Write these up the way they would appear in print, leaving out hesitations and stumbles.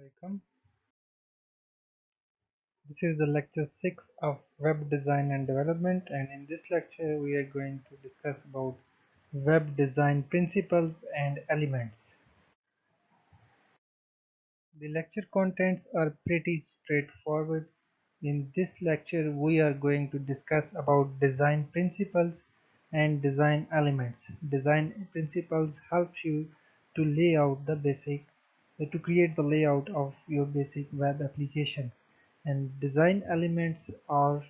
Welcome. This is the lecture 6 of web design and development, and in this lecture we are going to discuss about web design principles and elements. The lecture contents are pretty straightforward. In this lecture we are going to discuss about design principles and design elements. Design principles helps you to lay out the basic to create the layout of your basic web application, and design elements are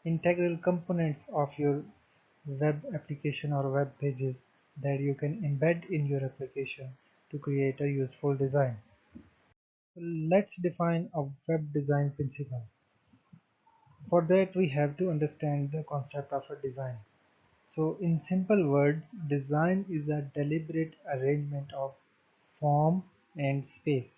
integral components of your web application or web pages that you can embed in your application to create a useful design. So let's define a web design principle. For that we have to understand the concept of a design. So in simple words, design is a deliberate arrangement of form and space.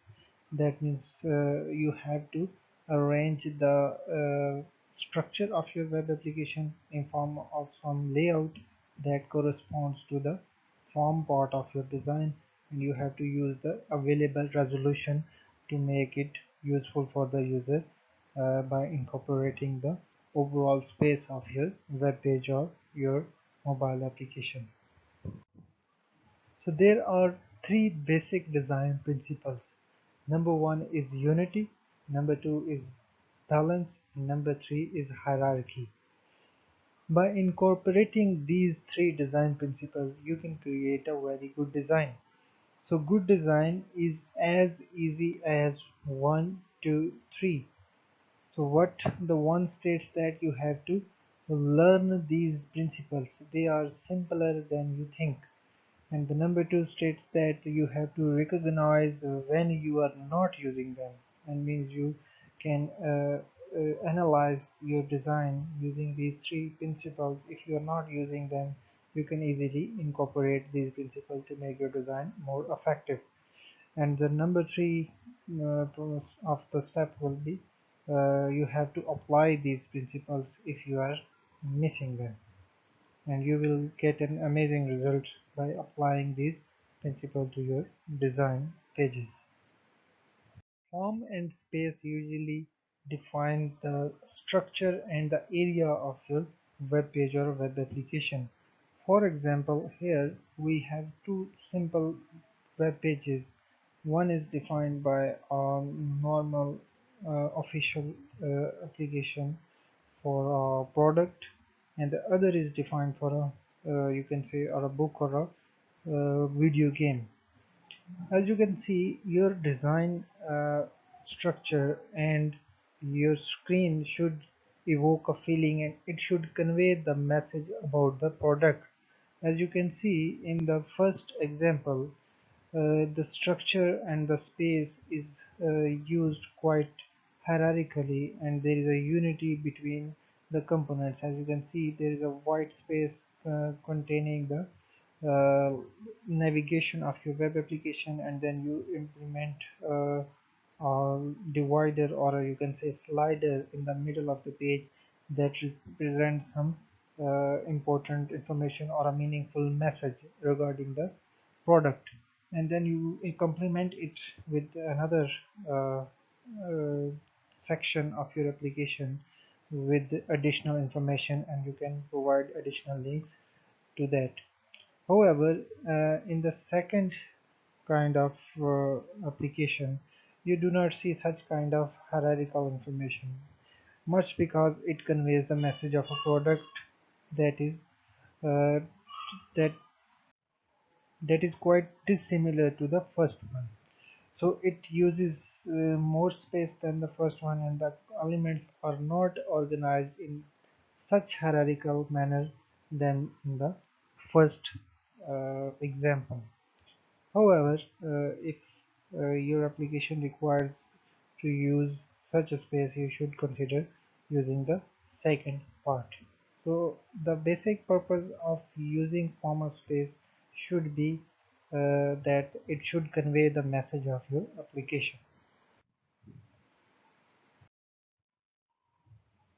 That means you have to arrange the structure of your web application in form of some layout that corresponds to the form part of your design, and you have to use the available resolution to make it useful for the user by incorporating the overall space of your web page or your mobile application. So there are three basic design principles. Number one is unity, number two is balance, and number three is hierarchy. By incorporating these three design principles, you can create a very good design. So good design is as easy as 1, 2, 3. So what the one states that you have to learn these principles. They are simpler than you think. And the number two states that you have to recognize when you are not using them, and means you can analyze your design using these three principles. If you are not using them, you can easily incorporate these principles to make your design more effective. And the number three of the step will be you have to apply these principles if you are missing them, and you will get an amazing result by applying these principles to your design pages. Form and space usually define the structure and the area of your web page or web application. For example, here we have two simple web pages. One is defined by a normal official application for a product, and the other is defined for a you can say or a book or a video game. As you can see, your design structure and your screen should evoke a feeling, and it should convey the message about the product. As you can see in the first example, the structure and the space is used quite hierarchically, and there is a unity between the components. As you can see, there is a white space containing the uh, navigation of your web application, and then you implement a divider, or you can say slider, in the middle of the page that represents some important information or a meaningful message regarding the product, and then you complement it with another uh, uh, section of your application with additional information, and you can provide additional links to that. However, in the second kind of application, you do not see such kind of hierarchical information, much because it conveys the message of a product that is uh, that that is quite dissimilar to the first one. So it uses more space than the first one, and the elements are not organized in such hierarchical manner than in the first example. However, if your application requires to use such a space, you should consider using the second part. So the basic purpose of using formal space should be that it should convey the message of your application.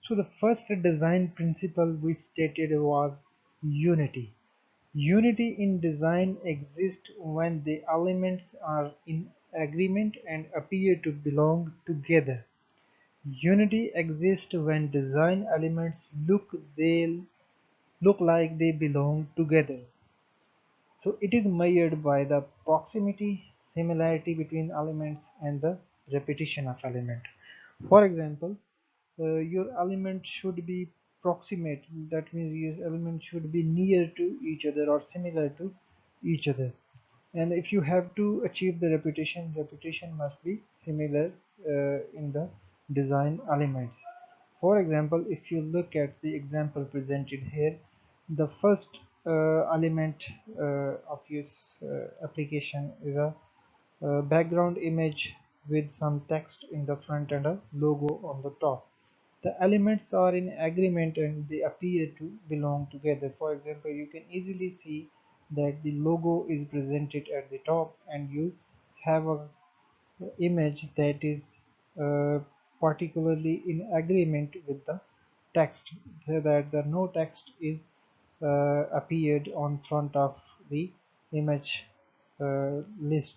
So the first design principle we stated was unity. Unity in design exists when the elements are in agreement and appear to belong together. Unity exists when design elements look like they belong together. So it is measured by the proximity, similarity between elements and the repetition of element. For example, your element should be proximate. That means your element should be near to each other or similar to each other. And if you have to achieve the repetition must be similar in the design elements. For example, if you look at the example presented here, the first element of your application is a background image with some text in the front and a logo on the top. The elements are in agreement and they appear to belong together. For example, you can easily see that the logo is presented at the top and you have a image that is uh, particularly in agreement with the text, so that the no text is appeared on front of the image list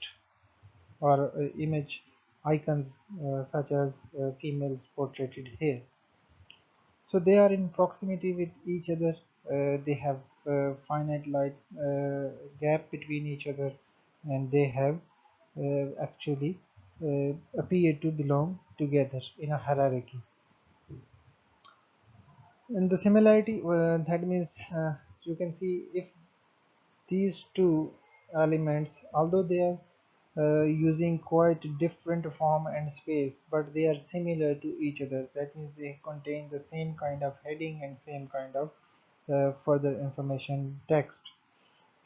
or image icons such as females portrayed here. So they are in proximity with each other. They have finite light gap between each other, and they have actually appear to belong together in a hierarchy. And the similarity, that means you can see if these two elements, although they are using quite different form and space, but they are similar to each other. That means they contain the same kind of heading and same kind of further information text.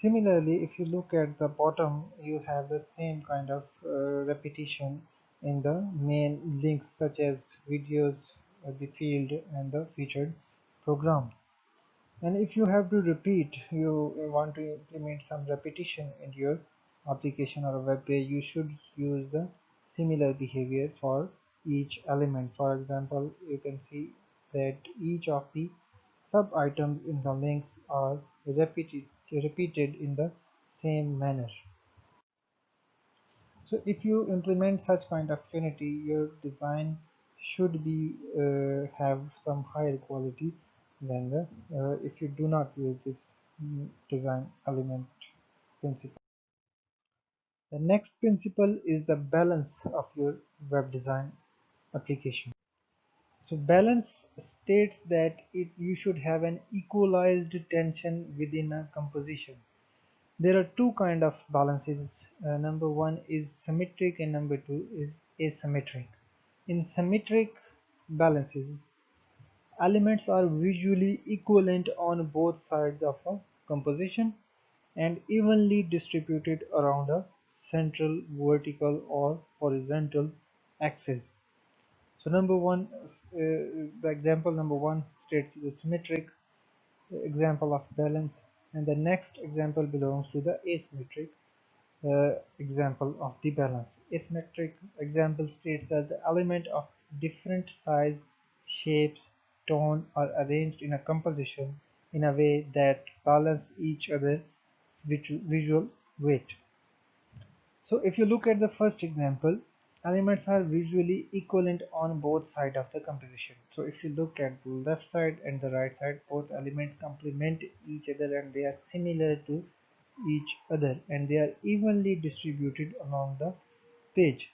Similarly, if you look at the bottom, you have the same kind of repetition in the main links such as videos, the field, and the featured program. And if you have to repeat, you want to implement some repetition in your application or a web page, you should use the similar behavior for each element. For example, you can see that each of the sub items in the links are repeated in the same manner. So if you implement such kind of unity, your design should be have some higher quality than the if you do not use this design element principle. The next principle is the balance of your web design application. So balance states that you should have an equalized tension within a composition. There are two kind of balances. Number one is symmetric and number two is asymmetric. In symmetric balances, elements are visually equivalent on both sides of a composition and evenly distributed around a central vertical or horizontal axis. So number one, the example number one states the symmetric example of balance, and the next example belongs to the asymmetric example of the balance. Asymmetric example states that the element of different size, shapes, tone are arranged in a composition in a way that balance each other visual weight. So if you look at the first example, elements are visually equivalent on both sides of the composition. So if you look at the left side and the right side, both elements complement each other and they are similar to each other and they are evenly distributed along the page.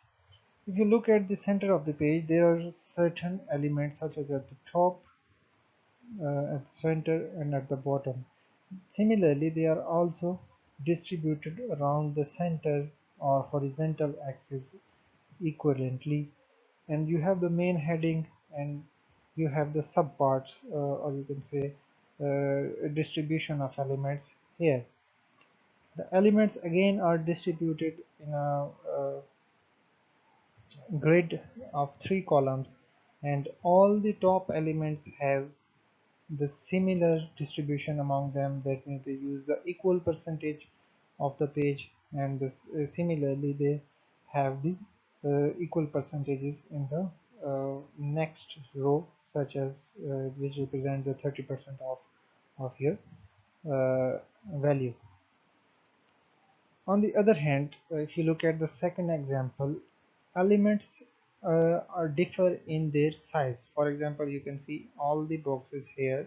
If you look at the center of the page, there are certain elements such as at the top, at the center and at the bottom. Similarly, they are also distributed around the center or horizontal axis equivalently, and you have the main heading and you have the subparts, or you can say distribution of elements here. The elements again are distributed in a grid of three columns, and all the top elements have the similar distribution among them. That means they use the equal percentage of the page, and similarly they have the equal percentages in the next row, such as which represent the 30% of your value. On the other hand, if you look at the second example, elements are differ in their size. For example, you can see all the boxes here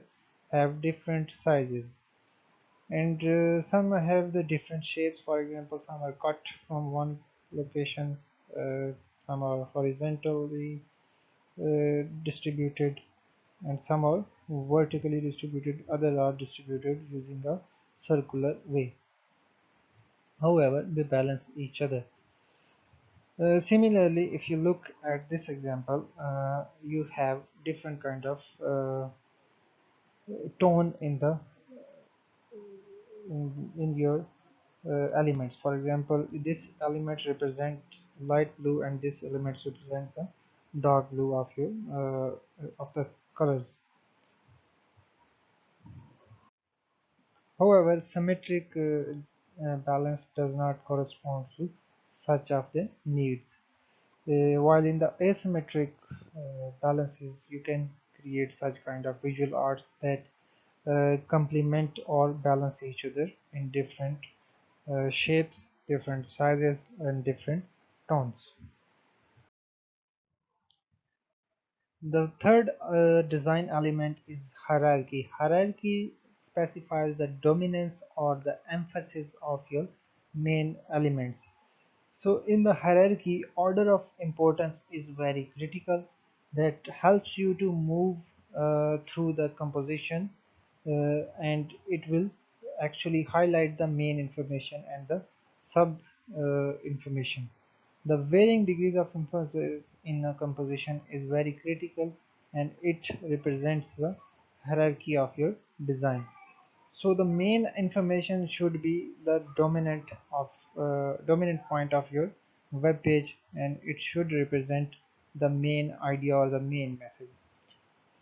have different sizes, and some have the different shapes. For example, some are cut from one location, some are horizontally distributed, and some are vertically distributed, others are distributed using a circular way. However, they balance each other. Similarly, if you look at this example, you have different kind of tone in your elements. For example, this element represents light blue, and this element represents the dark blue of your of the colors. However, symmetric balance does not correspond to such of the needs. While in the asymmetric balances, you can create such kind of visual arts that complement or balance each other in different shapes, different sizes, and different tones. The third design element is hierarchy. Hierarchy specifies the dominance or the emphasis of your main elements. So in the hierarchy, order of importance is very critical. That helps you to move through the composition, and it will actually highlight the main information and the sub information. The varying degrees of emphasis in a composition is very critical, and it represents the hierarchy of your design. So the main information should be the dominant point of your web page, and it should represent the main idea or the main message.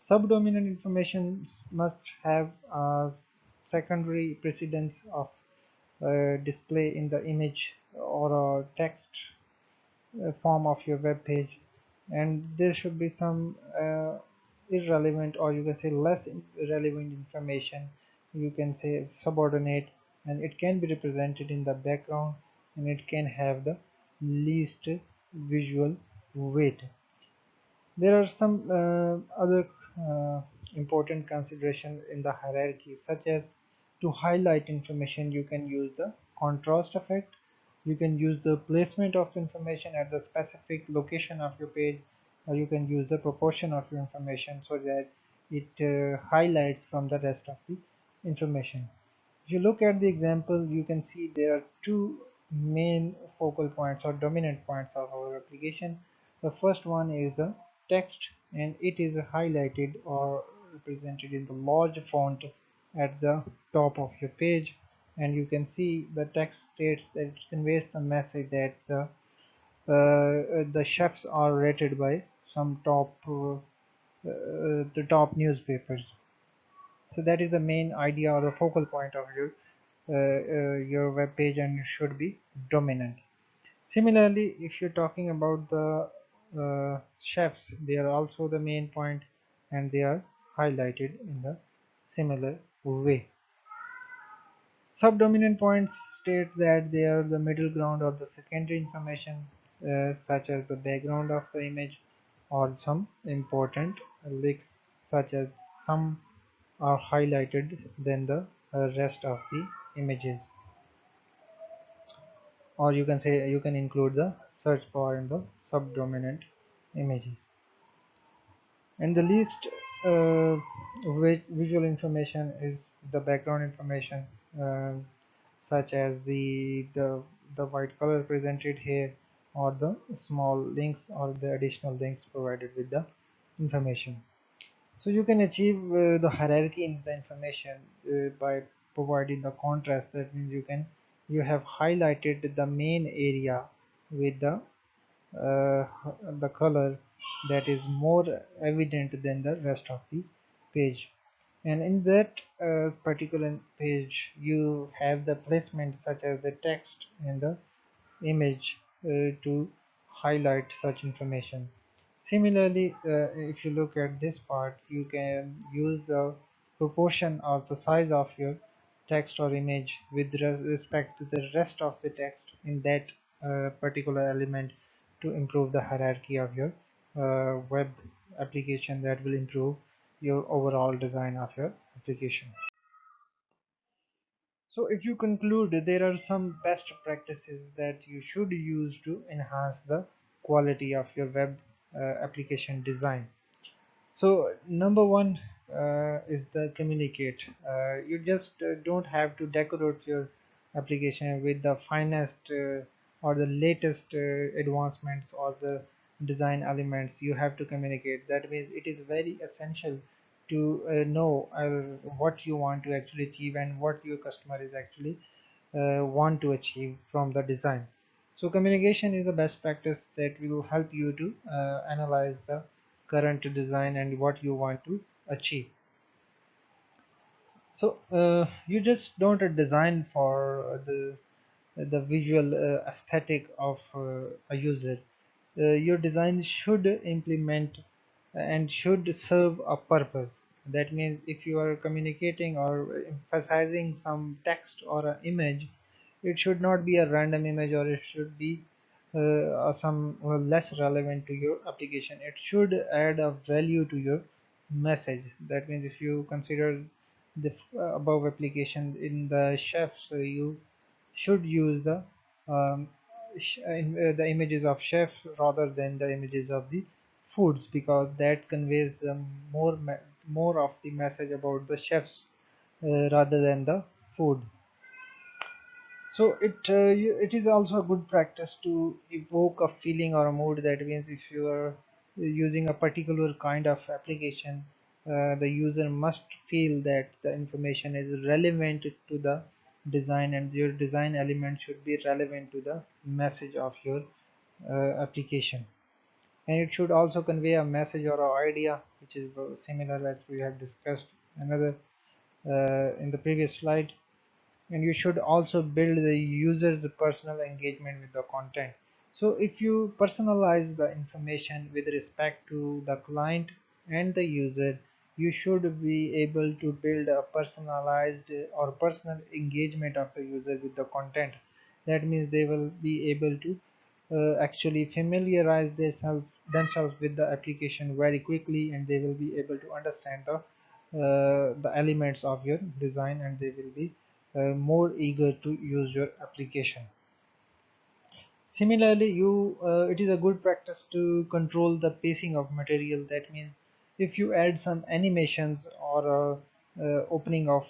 Subdominant information must have a secondary precedence of display in the image or a text form of your web page, and there should be some irrelevant, or you can say less relevant information, you can say subordinate, and it can be represented in the background, and it can have the least visual weight. There are some other important considerations in the hierarchy, such as to highlight information, you can use the contrast effect, you can use the placement of information at the specific location of your page, or you can use the proportion of your information so that it highlights from the rest of the information. If you look at the example, you can see there are two main focal points or dominant points of our application. The first one is the text, and it is highlighted or represented in the large font at the top of your page, and you can see the text states that it conveys the message that the chefs are rated by some the top newspapers. So that is the main idea or the focal point of your web page, and it should be dominant. Similarly, if you're talking about the chefs, they are also the main point, and they are highlighted in the similar way. Subdominant points state that they are the middle ground or the secondary information, such as the background of the image or some important links, such as some are highlighted than the rest of the images, or you can say you can include the search bar in the subdominant images. And the least visual information is the background information, uh, such as the white color presented here, or the small links or the additional links provided with the information. So you can achieve the hierarchy in the information by providing the contrast. That means you have highlighted the main area with uh, the color that is more evident than the rest of the page. And in that particular page, you have the placement such as the text and the image to highlight such information. Similarly, if you look at this part, you can use the proportion or the size of your text or image with respect to the rest of the text in that particular element to improve the hierarchy of your web application. That will improve your overall design of your application. So if you conclude, there are some best practices that you should use to enhance the quality of your web application design. So number one is the communicate. You just don't have to decorate your application with the finest or the latest advancements or the design elements. You have to communicate. That means it is very essential to know what you want to actually achieve and what your customer is actually want to achieve from the design. So communication is the best practice that will help you to analyze the current design and what you want to achieve. So you just don't design for the visual aesthetic of a user. Your design should implement and should serve a purpose. That means if you are communicating or emphasizing some text or an image, it should not be a random image, or it should be some less relevant to your application. It should add a value to your message. That means if you consider the above application in the chefs, you should use um, the images of chef rather than the images of the foods, because that conveys the more of the message about the chefs rather than the food. So it is also a good practice to evoke a feeling or a mood. That means if you are using a particular kind of application, the user must feel that the information is relevant to the design, and your design element should be relevant to the message of your application. And it should also convey a message or an idea which is similar as we have discussed another in the previous slide. And you should also build the user's personal engagement with the content. So if you personalize the information with respect to the client and the user, you should be able to build a personalized or personal engagement of the user with the content. That means they will be able to actually familiarize themselves with the application very quickly, and they will be able to understand the elements of your design, and they will be more eager to use your application. Similarly, it is a good practice to control the pacing of material. That means if you add some animations or opening of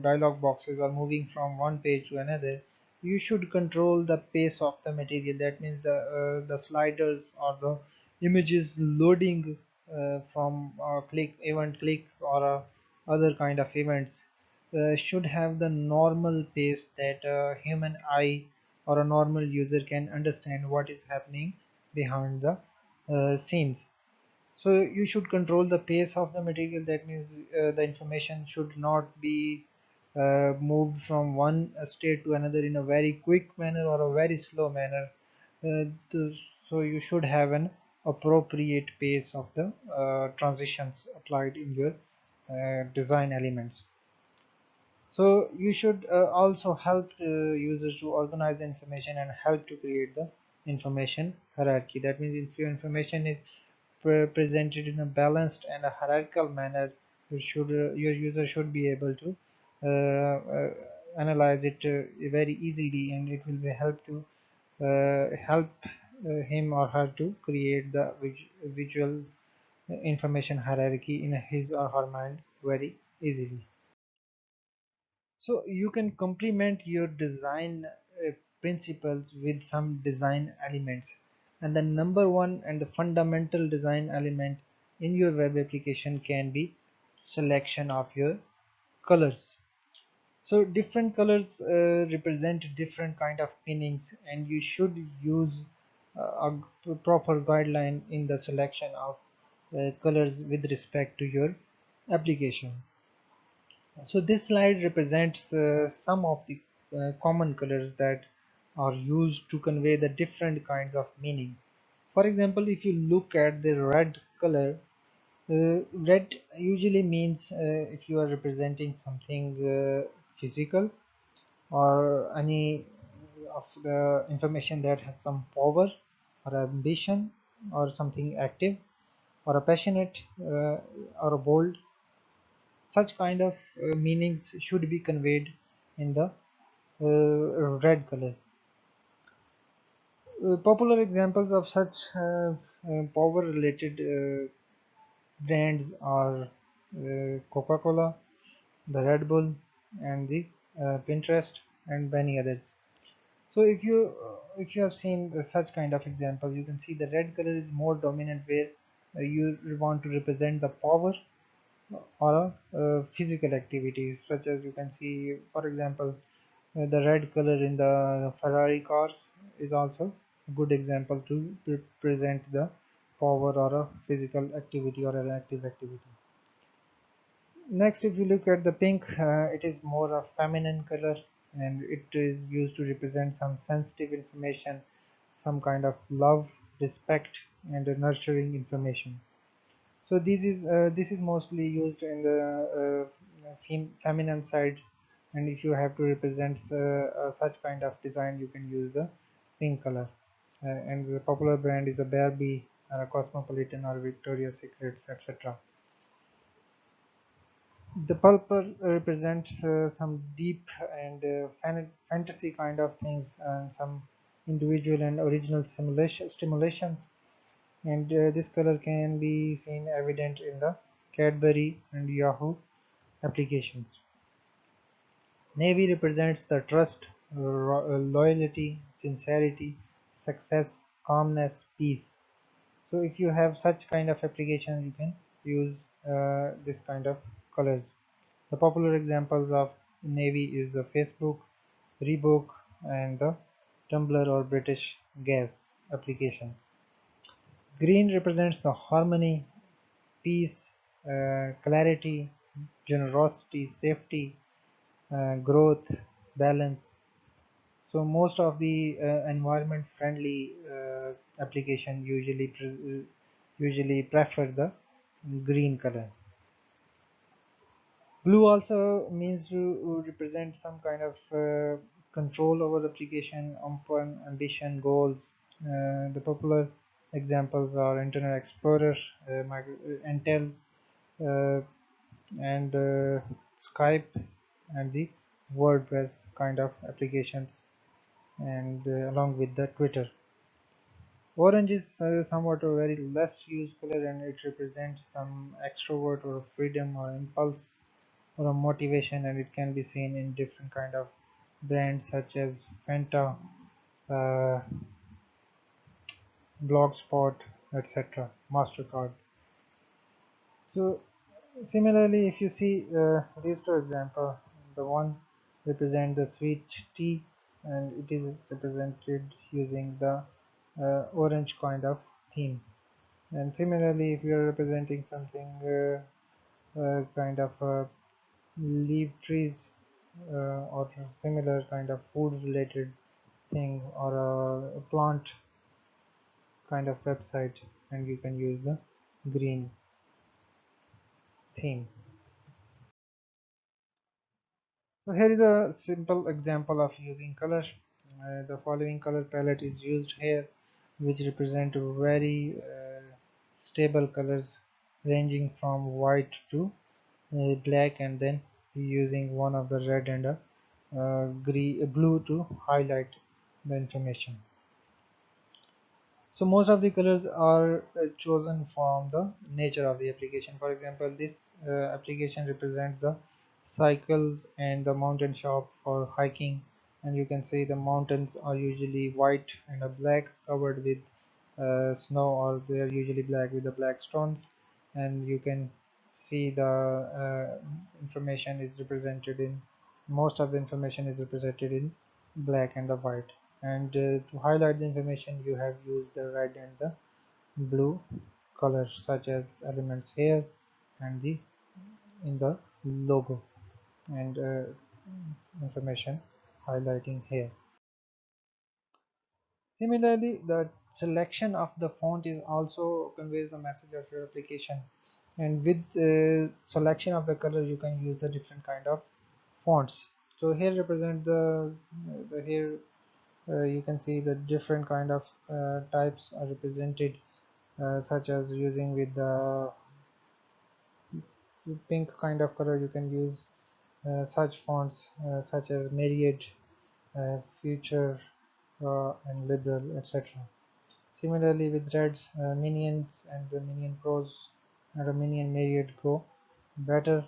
dialog boxes or moving from one page to another, you should control the pace of the material. That means the sliders or the images loading from click or other kind of events should have the normal pace that a human eye or a normal user can understand what is happening behind the scenes. So you should control the pace of the material. That means the information should not be moved from one state to another in a very quick manner or a very slow manner. Uh, to, so you should have an appropriate pace of the transitions applied in your design elements. So you should also help users to organize the information and help to create the information hierarchy. That means if your information is presented in a balanced and a hierarchical manner, your user should be able to analyze it very easily, and it will be help him or her to create the visual information hierarchy in his or her mind very easily. So you can complement your design principles with some design elements. And the number one and the fundamental design element in your web application can be selection of your colors. So different colors represent different kind of meanings, and you should use a proper guideline in the selection of colors with respect to your application. So this slide represents some of the common colors that are used to convey the different kinds of meaning. For example, if you look at the red color, red usually means if you are representing something physical, or any of the information that has some power or ambition or something active or a passionate or a bold. Such kind of meanings should be conveyed in the red color. Popular examples of such power related brands are Coca-Cola, the Red Bull, and the Pinterest, and many others. So if you have seen such kind of examples, you can see the red color is more dominant where you want to represent the power or a physical activity, such as you can see, for example, the red color in the Ferrari cars is also a good example to represent the power or a physical activity or an active activity. Next, if you look at the pink, it is more a feminine color, and it is used to represent some sensitive information, some kind of love, respect, and nurturing information. So this is mostly used in the feminine side, and if you have to represent such kind of design, you can use the pink color. And the popular brand is a Barbie, Cosmopolitan, or Victoria's Secrets, etc. The purple represents some deep and fantasy kind of things, and some individual and original stimulations. And this color can be seen evident in the Cadbury and Yahoo applications. Navy represents the trust, loyalty, sincerity, success, calmness, peace. So if you have such kind of application, you can use this kind of colors. The popular examples of Navy is the Facebook, Reebok, and the Tumblr or British Gas application. Green represents the harmony, peace, clarity, generosity, safety, growth, balance. So most of the environment friendly application usually prefer the green color. Blue also means to represent some kind of control over the application, upon ambition, goals. The popular examples are Internet Explorer, Intel, uh, and Skype, and the WordPress kind of applications, and along with the Twitter. Orange is somewhat a very less used color, and it represents some extrovert or freedom or impulse or a motivation, and it can be seen in different kind of brands such as Fanta, uh, Blogspot, etc., Mastercard. So similarly, if you see these two examples, the one represent the sweet tea, and it is represented using the orange kind of theme. And similarly, if you are representing something kind of leaf trees or similar kind of food related thing, or a plant kind of website, and you can use the green theme. So here is a simple example of using color. The following color palette is used here, which represent very stable colors ranging from white to black, and then using one of the red and a blue to highlight the information. So most of the colors are chosen from the nature of the application. For example, this application represents the cycles and the mountain shop for hiking, and you can see the mountains are usually white and a black covered with snow, or they are usually black with the black stones, and you can see the information is represented in most of the information is represented in black and the white, and to highlight the information you have used the red and the blue colors, such as elements here and the in the logo, and information highlighting here. Similarly, the selection of the font is also conveys the message of your application, and with selection of the color you can use the different kind of fonts. So here represent the here you can see the different kind of types are represented, such as using with the pink kind of color you can use such fonts such as Myriad, Future, and Liberal, etc. Similarly, with reds, Minions and the Minion Pros and the Minion Myriad go better.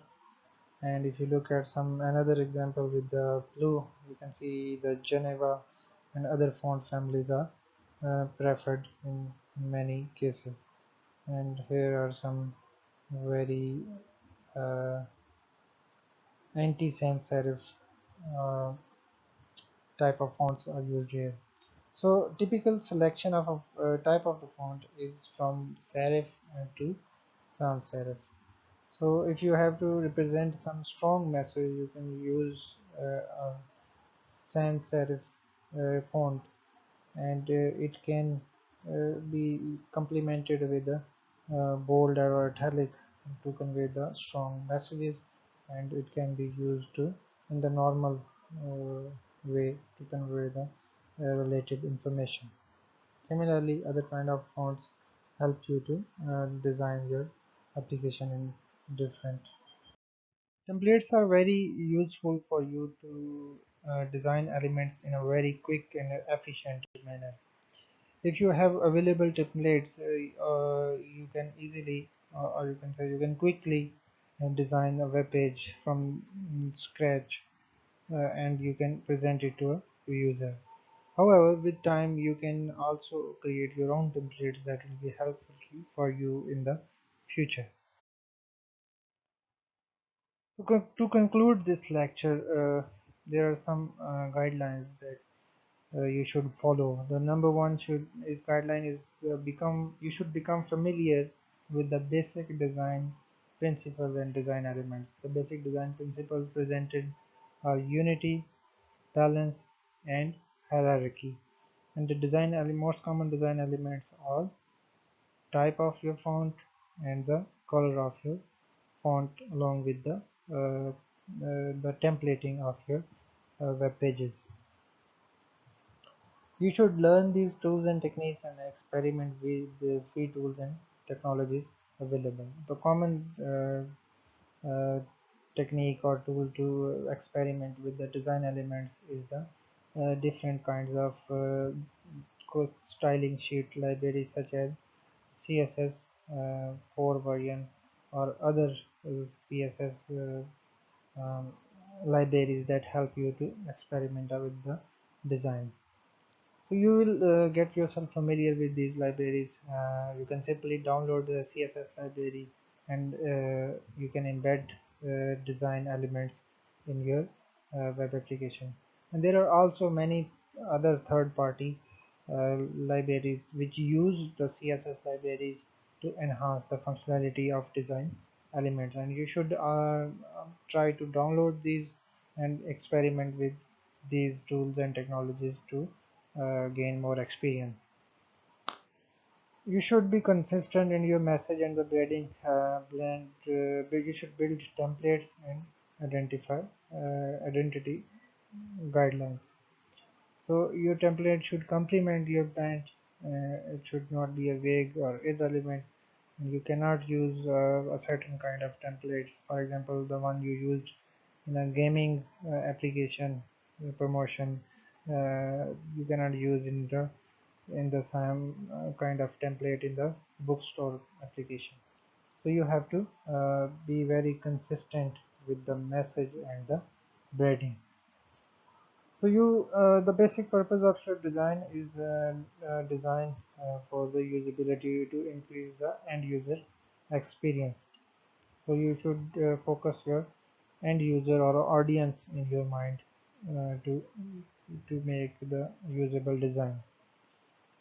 And if you look at some another example with the blue, you can see the Geneva and other font families are preferred in many cases. And here are some very uh, anti-sans serif uh, type of fonts are used here. So typical selection of a type of the font is from serif to sans serif. So if you have to represent some strong message, you can use a sans serif font, and it can be complemented with a bold or italic to convey the strong messages, and it can be used in the normal way to convey the related information. Similarly, other kind of fonts help you to design your application in different. Templates are very useful for you to design elements in a very quick and efficient manner. If you have available templates, you can easily, or you can say you can quickly design a web page from scratch, and you can present it to a user. However, with time, you can also create your own templates that will be helpful for you in the future. To conclude this lecture, there are some guidelines that you should follow. The number one guideline is become you should become familiar with the basic design principles and design elements. The basic design principles presented are unity, balance, and hierarchy. And the most common design elements are type of your font and the color of your font, along with the templating of your web pages. You should learn these tools and techniques and experiment with the free tools and technologies available. The common technique or tool to experiment with the design elements is the different kinds of styling sheet libraries such as CSS 4 version or other CSS libraries that help you to experiment with the design. So you will get yourself familiar with these libraries. You can simply download the CSS library, and you can embed design elements in your web application. And there are also many other third-party libraries which use the CSS libraries to enhance the functionality of design elements. And you should try to download these and experiment with these tools and technologies to gain more experience. You should be consistent in your message and the you should build templates and identify identity guidelines. So your template should complement your brand. It should not be a vague or irrelevant. You cannot use a certain kind of template. For example, the one you used in a gaming application promotion, you cannot use in the same kind of template in the bookstore application. So you have to be very consistent with the message and the branding. So the basic purpose of your design is design for the usability to increase the end user experience. So you should focus your end user or audience in your mind to make the usable design.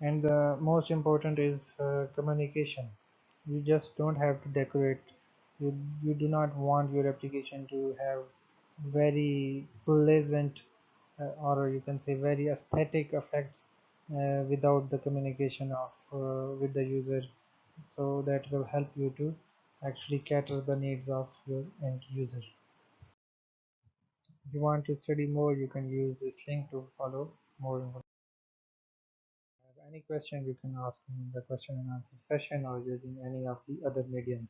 And the most important is communication. You just don't have to decorate. You do not want your application to have very pleasant or you can say very aesthetic effects without the communication of with the user, so that will help you to actually cater the needs of your end user. If you want to study more, you can use this link to follow more information. If you have any question, you can ask me in the question and answer session or using any of the other mediums.